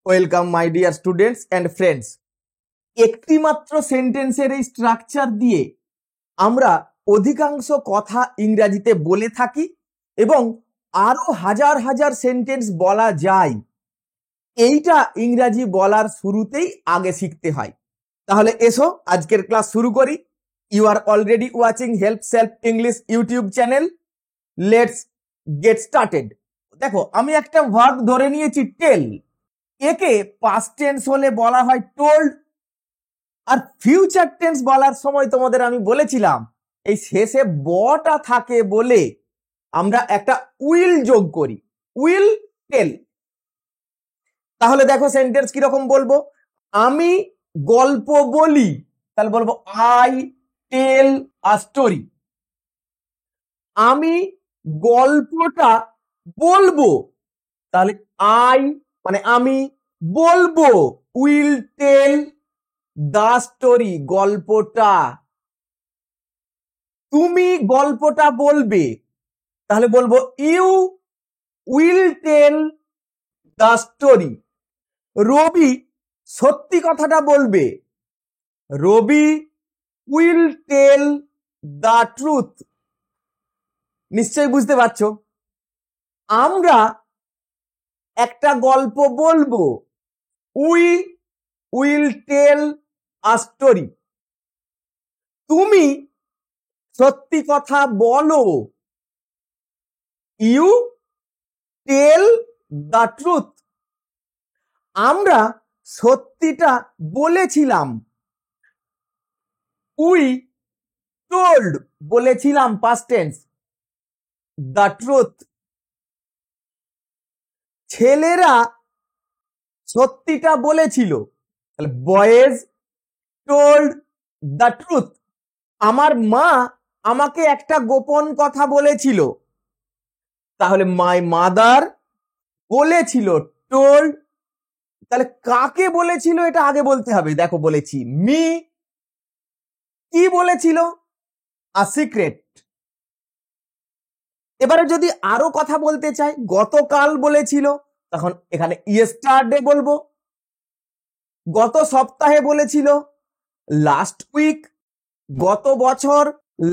Welcome my dear students and friends. একটি মাত্র সেন্টেন্সের এই স্ট্রাকচার দিয়ে আমরা অধিকাংশ কথা ইংরাজিতে বলে থাকি এবং আরো হাজার হাজার সেন্টেন্স বলা যায়। এইটা ইংরাজি বলার শুরুতেই আগে শিখতে হয়। তাহলে এসো আজকের ক্লাস শুরু করি। You are already watching help self English YouTube channel. Let's get started. দেখো, আমি একটা ভার্ব ধরে নিয়েছি টেল। একে পাস্ট টেন্স হলে বলা হয় টোল্ড, আর ফিউচার টেন্স বলার সময় তোমাদের আমি বলেছিলাম এই শেষে বটা থাকে বলে আমরা একটা উইল যোগ করি, উইল টেল। তাহলে দেখো সেন্টেন্স কিরকম বলবো। আমি গল্প বলি, তাহলে বলবো আই টেল আ স্টোরি। আমি গল্পটা বলবো, তাহলে আই মানে আমি বলবো, উইল টেল দা স্টোরি, গল্পটা। তুমি গল্পটা বলবে, তাহলে বলবো you will tell the story. Rabi সত্যি কথাটা বলবে, রবি উইল টেল দা ট্রুথ। নিশ্চয়ই বুঝতে পারছো, আমরা একটা গল্প বলবো, we will tell a story. তুমি সত্যি কথা বলো, ইউ টেল দ্য ট্রুথ। আমরা সত্যিটা বলেছিলাম, উই টোল্ড বলেছিলাম পাস্ট টেন্স দ্য ট্রুথ। ছেলেরা সত্যিটা বলেছিল, তাহলে বয়েজ টোল্ড দ্য ট্রুথ। আমার মা আমাকে একটা গোপন কথা বলেছিল, তাহলে মাই মাদার বলেছিল টোল্ড। তাহলে কাকে বলেছিল এটা আগে বলতে হবে। দেখো বলেছি মি, কি বলেছিল, আ সিক্রেট। এবারে যদি আরো কথা বলতে চাই, গতকাল বলেছিল, তখন এখানে ইয়েস্টারডে বলবো। গত সপ্তাহে বলেছিল, লাস্ট উইক। গত বছর,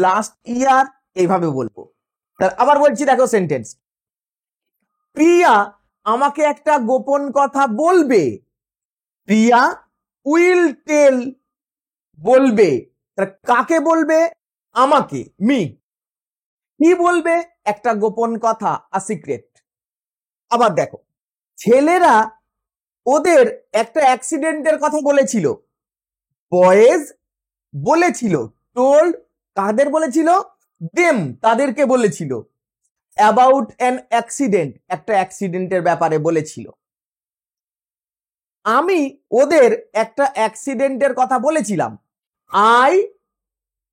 লাস্ট ইয়ার, এইভাবে বলবো। আবার বলছি, দেখো সেন্টেন্স, প্রিয়া আমাকে একটা গোপন কথা বলবে, প্রিয়া উইল টেল বলবে। কাকে বলবে, আমাকে, মি। কি বলবে, একটা গোপন কথা, আ সিক্রেট। আবার দেখো, ছেলেরা ওদের একটা অ্যাক্সিডেন্টের কথা বলেছিল, বয়েজ বলেছিল টোল্ড। কাদের বলেছিল, দেম, তাদেরকে বলেছিল। অ্যাবাউট অ্যান অ্যাক্সিডেন্ট, একটা অ্যাক্সিডেন্টের ব্যাপারে বলেছিল। আমি ওদের একটা অ্যাক্সিডেন্টের কথা বলেছিলাম, I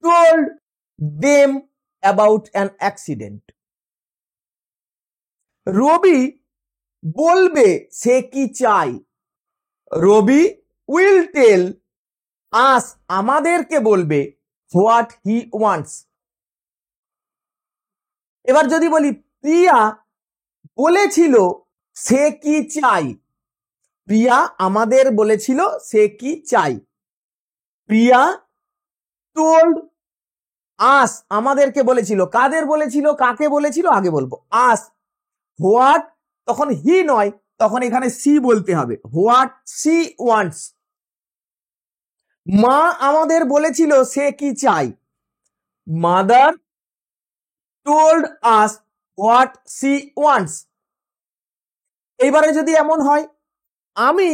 told them about an accident. Rabi বলবে সে কি চাই, রবি উইল টেল আস, আমাদেরকে বলবে, হোয়াট হি ওয়ান্টস। এবার যদি বলি প্রিয়া বলেছিল সে কি চাই, প্রিয়া আমাদের বলেছিল সে কি চাই। প্রিয়া টোল্ড আস, আমাদেরকে বলেছিল। কাদের বলেছিল, কাকে বলেছিল আগে বলবো, আস। হোয়াট তখন হি নয়, তখন এখানে সি বলতে হবে, হোয়াট সি ওয়ান্টস। মা আমাদের বলেছিল সে কি চাই, mother told us what she wants. এইবারে যদি এমন হয়, আমি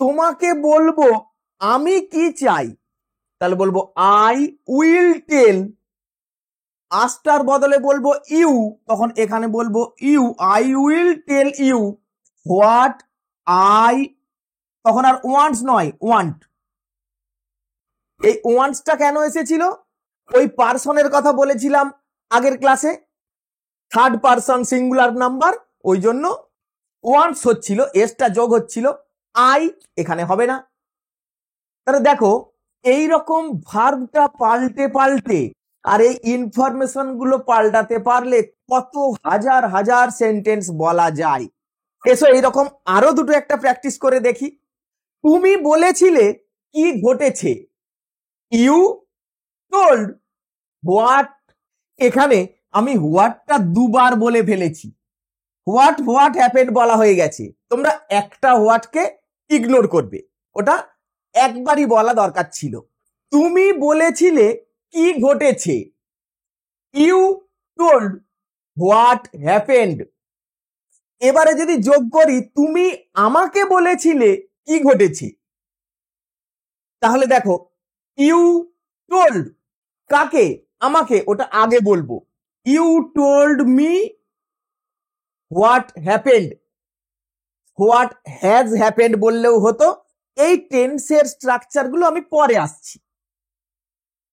তোমাকে বলবো আমি কি চাই, তাহলে বলবো আই উইল টেল, আস্টার বদলে বলবো ইউ, তখন এখানে বলবো you, I will tell you what I, তখন আর ওয়ান্টস নয়, ওয়ান্ট। এই ওয়ান্টসটা কেন এসেছিল, ওই পার্সনের কথা বলেছিলাম আগের ক্লাসে, থার্ড পার্সন সিঙ্গুলার নাম্বার, ওই জন্য ওয়ান্টস হচ্ছিল, এসটা যোগ হচ্ছিল, আই এখানে হবে না। তাহলে দেখো এই রকম ভার্বটা পাল্টে পাল্টে আর এই ইনফরমেশন গুলো পাল্টাতে পারলে কত হাজার হাজার সেন্টেন্স বলা যায়। এসো এইরকম আরো দুটো একটা প্র্যাকটিস করে দেখি। তুমি বলেছিলে কি ঘটেছে, ইউ টোল্ড হোয়াট। এখানে আমি হোয়াটটা দুবার বলে ফেলেছি, হোয়াট হোয়াট হ্যাপেন্ড বলা হয়ে গেছে। তোমরা একটা হোয়াটকে ইগনোর করবে, ওটা একবারই বলা দরকার ছিল। তুমি বলেছিলে কি ঘটেছে, ইউ টোল্ড হোয়াট হ্যাপেন্ড। এবারে যদি যোগ করি তুমি আমাকে বলেছিলে কি ঘটেছে, তাহলে দেখো ইউ টোল্ড কাকে, আমাকে, ওটা আগে বলবো। You told me what happened, what has happened বললেও হতো। এই টেন্সের স্ট্রাকচার গুলো আমি পরে আসছি।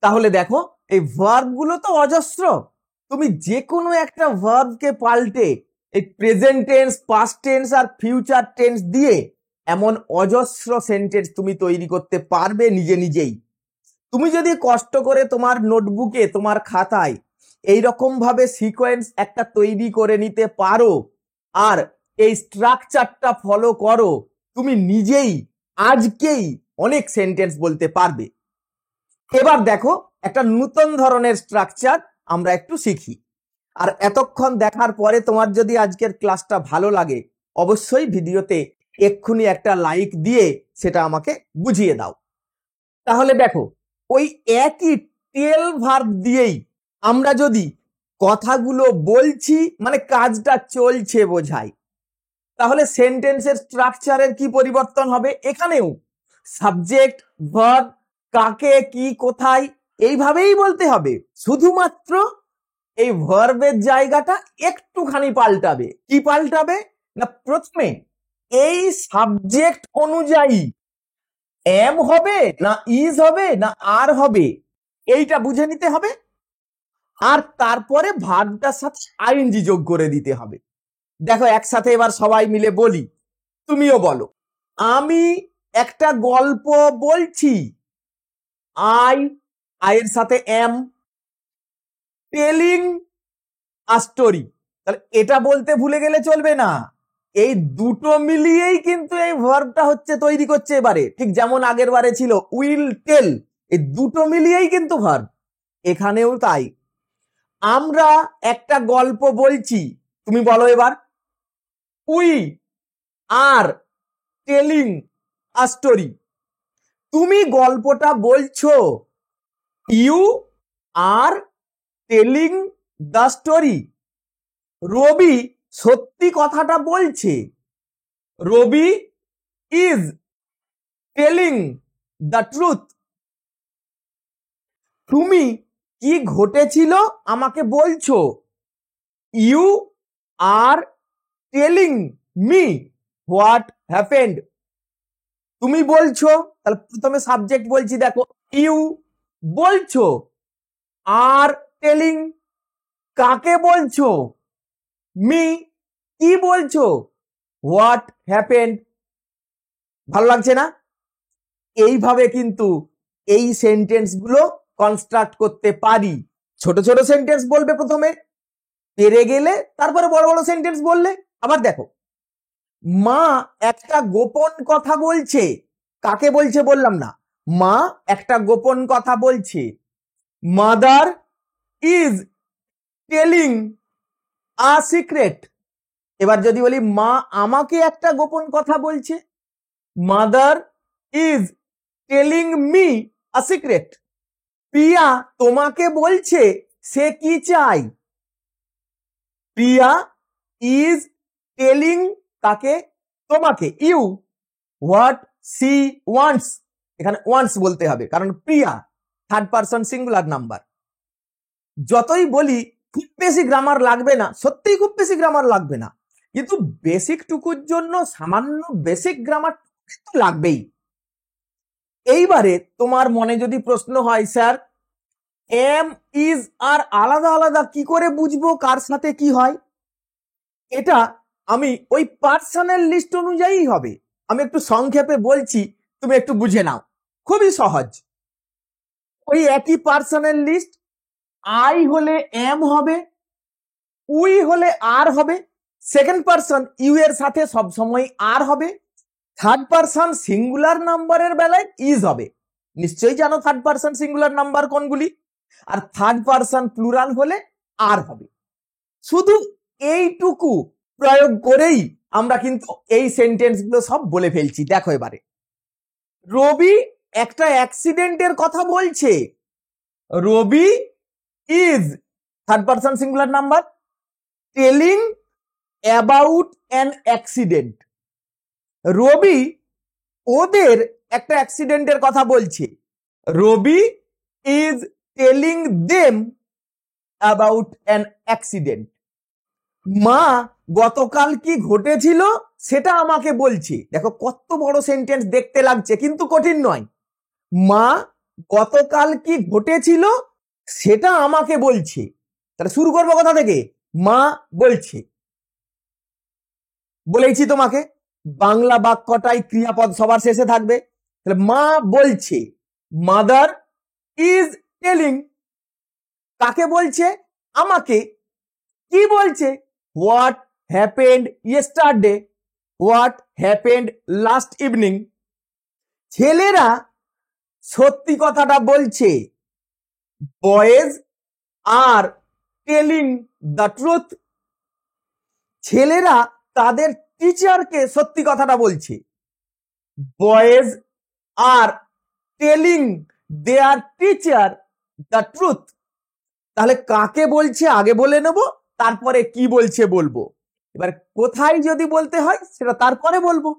তাহলে দেখো এই ভার্ব গুলো তো অজস্র, তুমি যে কোনো একটা ভার্বকে পাল্টে এই প্রেজেন্ট টেন্স, পাস্ট টেন্স আর ফিউচার টেন্স দিয়ে এমন অজস্র সেন্টেন্স তুমি তৈরি করতে পারবে নিজে নিজেই। তুমি যদি কষ্ট করে তোমার নোটবুকে, তোমার খাতায় এইরকম ভাবে সিকোয়েন্স একটা তৈরি করে নিতে পারো আর এই স্ট্রাকচারটা ফলো করো, তুমি নিজেই আজকেই অনেক সেন্টেন্স বলতে পারবে। এবার দেখো একটা নতুন ধরনের স্ট্রাকচার আমরা একটু শিখি। আর এতক্ষণ দেখার পরে তোমার যদি আজকের ক্লাসটা ভালো লাগে, অবশ্যই ভিডিওতে এক্ষুনি একটা লাইক দিয়ে সেটা আমাকে বুঝিয়ে দাও। তাহলে দেখো ওই একই টেল ভার্ব দিয়েই আমরা যদি কথাগুলো বলছি মানে কাজটা চলছে বোঝাই, তাহলে সেন্টেন্সের স্ট্রাকচারের কি পরিবর্তন হবে, এখানেও সাবজেক্ট ভার্ব কাকে কি কোথায় এইভাবেই বলতে হবে, শুধুমাত্র এই ভার্বের জায়গাটা একটুখানি পাল্টাবে। কি পাল্টাবে না, প্রথমে এই সাবজেক্ট অনুযায়ী এম হবে না ইজ হবে না আর হবে, এইটা বুঝে নিতে হবে। আর তারপরে ভার্বটার সাথে আইএনজি যোগ করে দিতে হবে। দেখো একসাথে এবার সবাই মিলে বলি, তুমিও বলো। আমি একটা গল্প বলছি, আইয়ের সাথে এম, টেলিং আ স্টোরি। তাহলে এটা বলতে ভুলে গেলে চলবে না, এই দুটো মিলিয়েই কিন্তু এই ভার্বটা হচ্ছে তৈরি করছে এবারে, ঠিক যেমন আগের বারে ছিল উইল টেল, এই দুটো মিলিয়েই কিন্তু ভার্ব, এখানেও তাই। আমরা একটা গল্প বলছি, তুমি বলো এবার, we are telling a story. তুমি গল্পটা বলছো, you are telling the story. Rabi সত্যি কথাটা বলছে, Rabi is telling the truth. তুমি কি ঘটেছিল আমাকে বলছো, you are telling me what happened. তুমি বলছো, তাহলে প্রথমে সাবজেক্ট বলছি, দেখো ইউ বলছো, আর টেলিং কাকে বলছো, মি কি বলছো, হোয়াট হ্যাপেন্ড। ভালো লাগছে না? এইভাবে কিন্তু এই সেন্টেন্স গুলো কনস্ট্রাক্ট করতে পারি। ছোট ছোট সেন্টেন্স বলবে প্রথমে, পেরে গেলে তারপরে বড় বড় সেন্টেন্স বললে। আবার দেখো, মা একটা গোপন কথা বলছে, কাকে বলছে বললাম না, মা একটা গোপন কথা বলছে, mother is telling a secret. এবার যদি বলি মা আমাকে একটা গোপন কথা বলছে, mother is telling me a secret. Priya তোমাকে বলছে সে কি চায়, প্রিয়া ইজ টেলিং কাকে, তোমাকে, ইউ হোয়াট সি ওয়ান্টস। এখানে ওয়ান্টস বলতে হবে কারণ প্রিয়া থার্ড পারসন সিঙ্গুলার নাম্বার। যতই বলি খুব বেশি গ্রামার লাগবে না, সত্যিই খুব বেশি গ্রামার লাগবে না, কিন্তু বেসিক টুকুর জন্য সামান্য বেসিক গ্রামার তো লাগবেই। এইবারে তোমার মনে যদি প্রশ্ন হয়, স্যার এম ইজ আর আলাদা আলাদা কি করে বুঝবো কার সাথে কি হয়, এটা আমি ওই পার্সোনাল লিস্ট অনুযায়ী হবে। আমি একটু সংক্ষেপে বলছি, তুমি একটু বুঝে নাও, খুবই সহজ। ওই একই পার্সোনাল লিস্ট, আই হলে এম হবে, উই হলে আর হবে, সেকেন্ড পারসন ইউ এর সাথে সবসময় আর হবে। থার্ড পারসন সিঙ্গুলার নাম্বারের বেলায় ইজ হবে। নিশ্চয়ই জানো থার্ড পারসন সিঙ্গুলার নাম্বার কোনগুলি। আর থার্ড পারসন প্লুরাল হলে আর হবে। শুধু এইটুকু প্রয়োগ করেই আমরা কিন্তু এই সেন্টেন্স গুলো সব বলে ফেলছি। দেখো এবারে, রবি একটা অ্যাক্সিডেন্টের কথা বলছে। Rabi is third person singular number telling about an accident. Rabi ওদের একটা অ্যাক্সিডেন্টের কথা বলছে। Rabi is telling them about an accident. মা গতকাল কি ঘটেছিল সেটা আমাকে বলছে। দেখো কত বড় সেন্টেন্স দেখতে লাগছে, কিন্তু কঠিন নয়। মা গতকাল কি ঘটেছিল সেটা আমাকে বলছে। তাহলে শুরু করবো কথা থেকে, মা বলছে। বলেছি তোমাকে বাংলা বাক্যটাই ক্রিয়াপদ সবার শেষে থাকবে। তাহলে মা বলছে, মাদার ইজ টেলিং। কাকে বলছে? আমাকে। কি বলছে? What happened yesterday, what happened last evening. ছেলেরা সত্যি কথাটা বলছে। Boys R telling the truth. ছেলেরা তাদের টিচারকে সত্যি কথাটা বলছে। Boys are telling their teacher the truth. তাহলে কাকে বলছে আগে বলে নেব, তারপরে কি বলছে বলবো। এবার কোথায় যদি বলতে হয় সেটা তারপরে বলবো।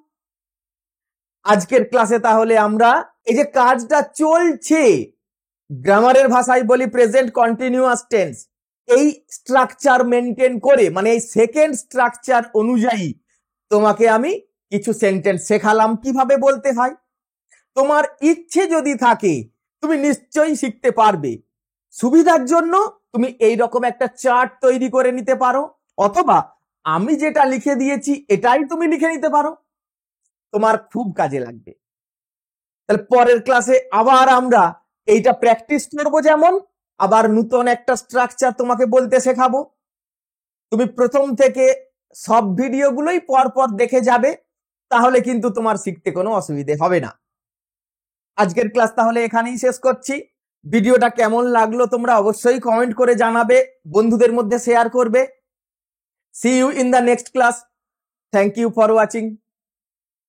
আজকের ক্লাসে তাহলে আমরা এই যে কাজটা চলছে, গ্রামারের ভাষায় বলি প্রেজেন্ট কন্টিনিউয়াস টেন্স, এই স্ট্রাকচার মেনটেন করে, মানে এই সেকেন্ড স্ট্রাকচার অনুযায়ী তোমাকে আমি কিছু সেন্টেন্স শেখালাম কিভাবে বলতে হয়। তোমার ইচ্ছে যদি থাকে তুমি নিশ্চয়ই শিখতে পারবে। সুবিধার জন্য তুমি এই রকম একটা চার্ট তৈরি করে নিতে পারো, অথবা আমি যেটা লিখে দিয়েছি এটাই তুমি লিখে নিতে পারো, তোমার খুব কাজে লাগবে। তাহলে পরের ক্লাসে আবার আমরা এইটা প্র্যাকটিস করবো, যেমন আবার নতুন একটা স্ট্রাকচার তোমাকে বলতে শেখাবো। তুমি প্রথম থেকে সব ভিডিওগুলোই পরপর দেখে যাবে, তাহলে কিন্তু তোমার শিখতে কোনো অসুবিধে হবে না। আজকের ক্লাস তাহলে এখানেই শেষ করছি। ভিডিওটা কেমন লাগলো তোমরা অবশ্যই কমেন্ট করে জানাবে, বন্ধুদের মধ্যে শেয়ার করবে। See you in the next class. Thank you for watching.